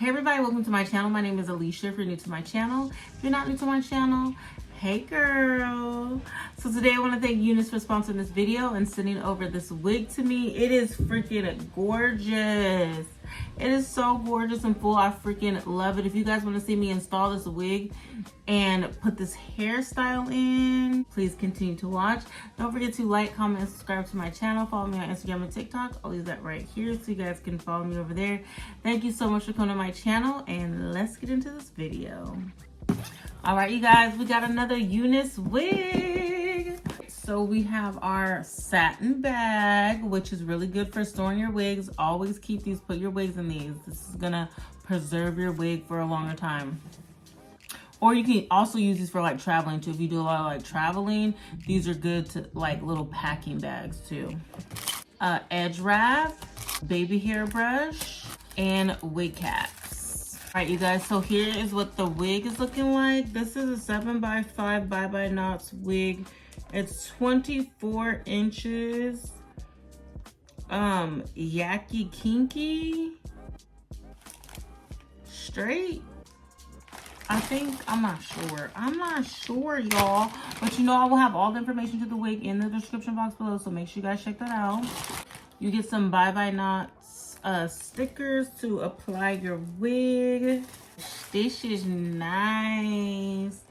Hey everybody, welcome to my channel. My name is Alishia if you're new to my channel. If you're not new to my channel, hey girl. So today I want to thank UNice for sponsoring this video and sending over this wig to me. It is freaking gorgeous. It is so gorgeous and full. I freaking love it. If you guys want to see me install this wig and put this hairstyle in, please continue to watch. Don't forget to like, comment, and subscribe to my channel. Follow me on Instagram and TikTok. I'll leave that right here so you guys can follow me over there. Thank you so much for coming to my channel, and let's get into this video. All right, you guys, we got another UNice wig. So we have our satin bag, which is really good for storing your wigs. Always keep these, put your wigs in these. This is gonna preserve your wig for a longer time. Or you can also use these for like traveling too. If you do a lot of like traveling, these are good to like little packing bags too. Edge wrap, baby hair brush, and wig caps. All right, you guys, so here is what the wig is looking like. This is a 7x5 bye-bye knots wig. It's 24 inches. Yaki kinky straight, I think. I'm not sure, y'all, but you know I will have all the information to the wig in the description box below, so make sure you guys check that out. You get some bye-bye knots stickers to apply your wig. This is nice.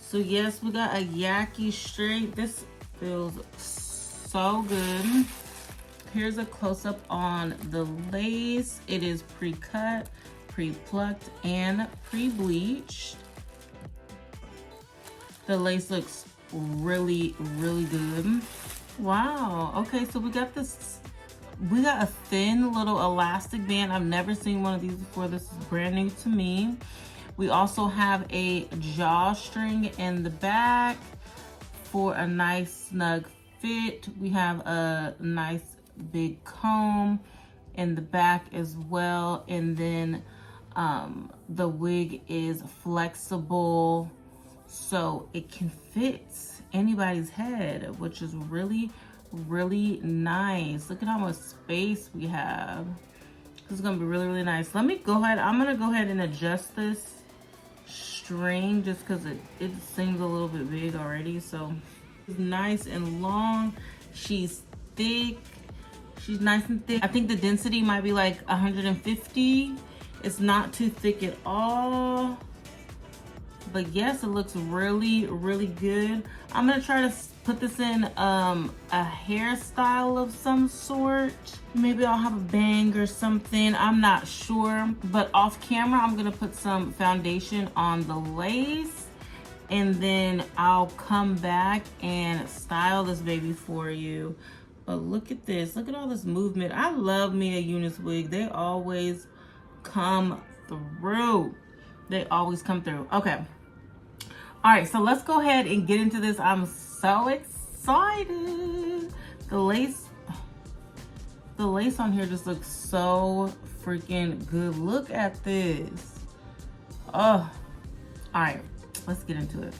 So yes, we got a Yaki Straight. This feels so good. Here's a close-up on the lace. It is pre-cut, pre-plucked, and pre-bleached. The lace looks really, really good. Wow. Okay, so we got this. We got a thin little elastic band. I've never seen one of these before. This is brand new to me. We also have a drawstring in the back for a nice snug fit. We have a nice big comb in the back as well. And then the wig is flexible, so it can fit anybody's head, which is really, really nice. Look at how much space we have. This is gonna be really, really nice. Let me go ahead. I'm gonna go ahead and adjust this string just because it seems a little bit big already. So it's nice and long. She's thick. She's nice and thick. I think the density might be like 150. It's not too thick at all. But yes, it looks really, really good. I'm gonna try to put this in a hairstyle of some sort. Maybe I'll have a bang or something. I'm not sure. But off camera, I'm gonna put some foundation on the lace, and then I'll come back and style this baby for you. But look at this. Look at all this movement. I love me a UNice wig. They always come through. They always come through. Okay. All right, so let's go ahead and get into this. I'm so excited. The lace on here just looks so freaking good. Look at this. Oh, all right, let's get into it.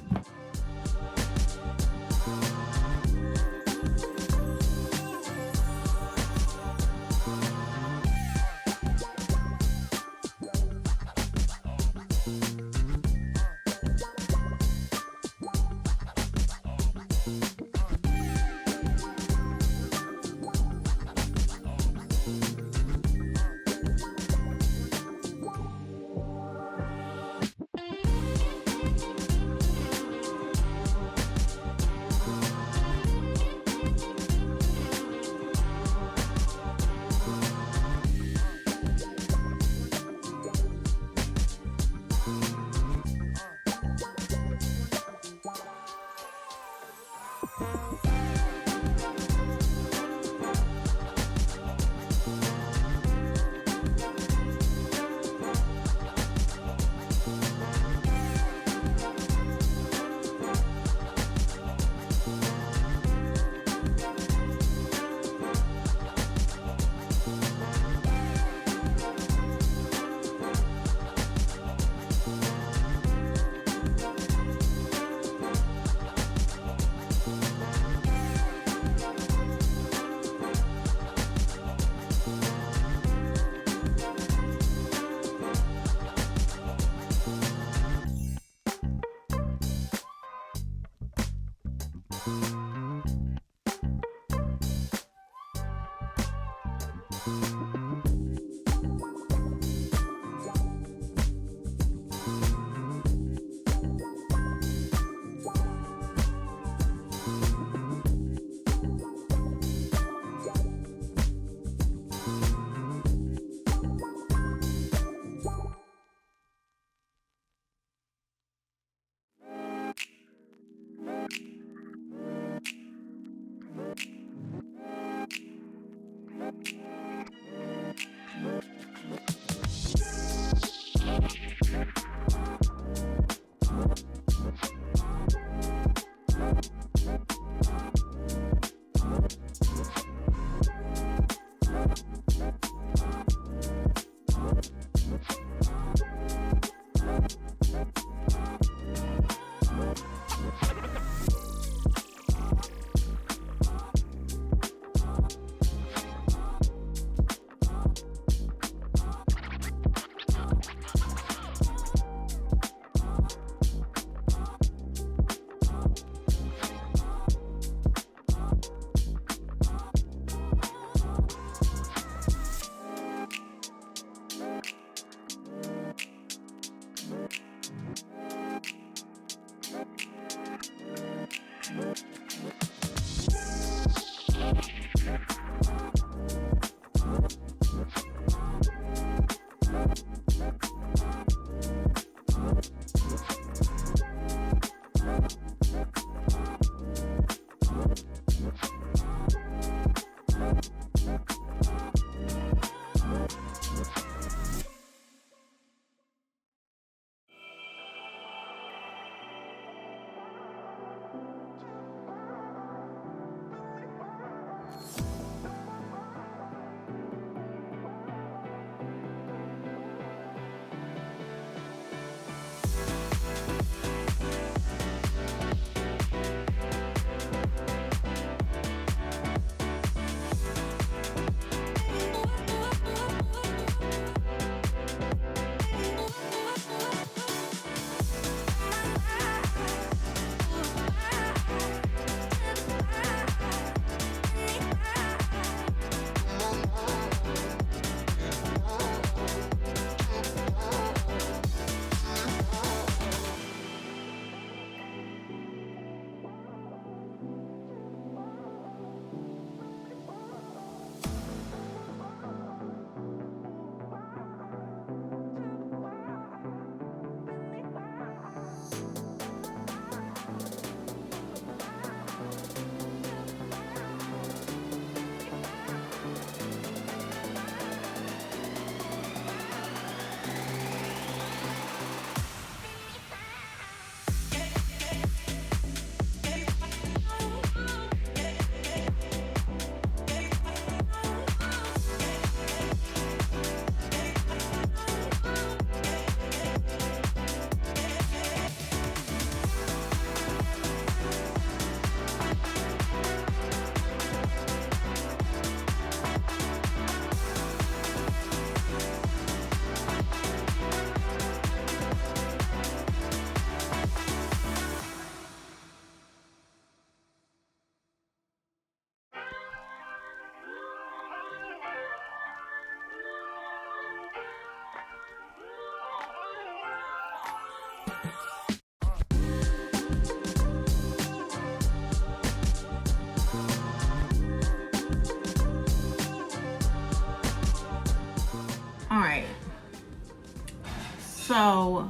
So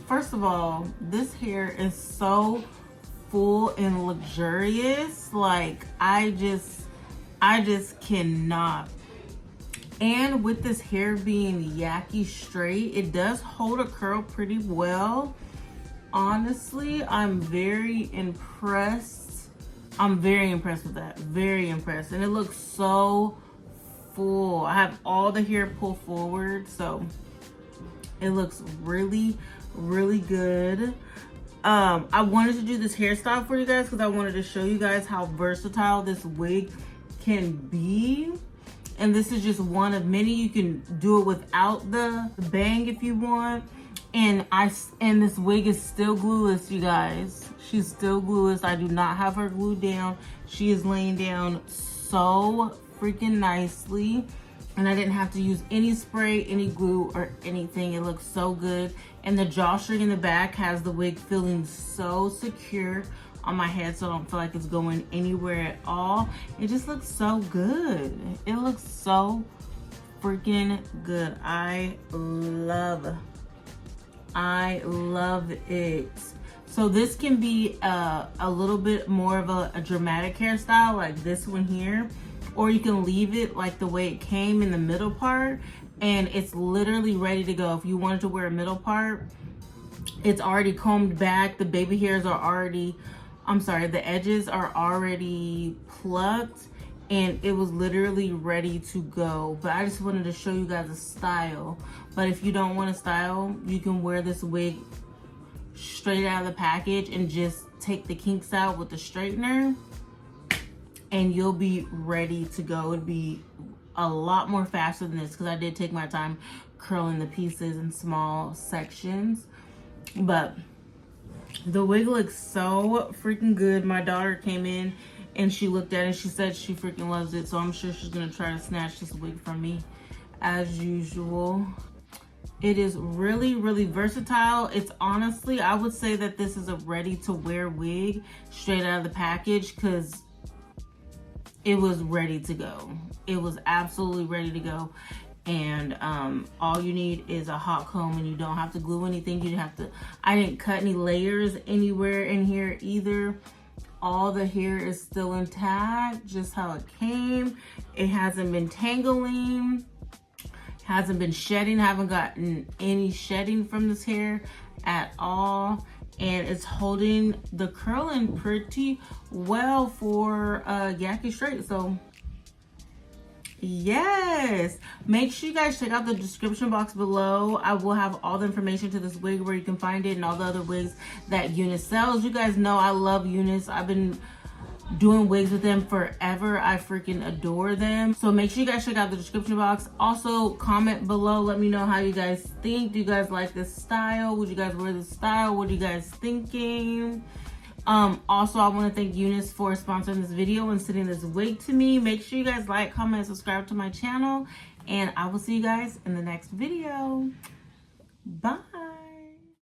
first of all, this hair is so full and luxurious. Like I just cannot. And with this hair being Yaki Straight, it does hold a curl pretty well. Honestly, I'm very impressed. I'm very impressed with that. Very impressed. And it looks so full. I have all the hair pulled forward, so it looks really, really good. I wanted to do this hairstyle for you guys because I wanted to show you guys how versatile this wig can be. And this is just one of many. You can do it without the bang if you want. And this wig is still glueless, you guys. She's still glueless. I do not have her glued down. She is laying down so freaking nicely. And I didn't have to use any spray, any glue, or anything. It looks so good. And the drawstring in the back has the wig feeling so secure on my head, so I don't feel like it's going anywhere at all. It just looks so good. It looks so freaking good. I love it. So this can be a little bit more of a dramatic hairstyle like this one here, or you can leave it like the way it came in the middle part, and it's literally ready to go. If you wanted to wear a middle part, it's already combed back. The baby hairs are already, the edges are already plucked, and it was literally ready to go. But I just wanted to show you guys a style. But if you don't want a style, you can wear this wig straight out of the package and just take the kinks out with the straightener, and you'll be ready to go. It'd be a lot more faster than this because I did take my time curling the pieces in small sections. But the wig looks so freaking good. My daughter came in and she looked at it and she said she freaking loves it. So I'm sure she's gonna try to snatch this wig from me as usual. It is really, really versatile. It's honestly, I would say that this is a ready to wear wig straight out of the package because it was ready to go. It was absolutely ready to go. And all you need is a hot comb, and you don't have to glue anything. You have to, I didn't cut any layers anywhere in here either. All the hair is still intact, just how it came. It hasn't been tangling, hasn't been shedding. I haven't gotten any shedding from this hair at all. And it's holding the curling pretty well for Yaki Straight. So yes, make sure you guys check out the description box below. I will have all the information to this wig, where you can find it, and all the other wigs that UNice sells. You guys know I love UNice. I've been doing wigs with them forever. I freaking adore them. So make sure you guys check out the description box. Also comment below, let me know how you guys think. Do you guys like this style? Would you guys wear this style? What are you guys thinking? Also, I want to thank UNice for sponsoring this video and sending this wig to me. Make sure you guys like, comment, and subscribe to my channel, and I will see you guys in the next video. Bye.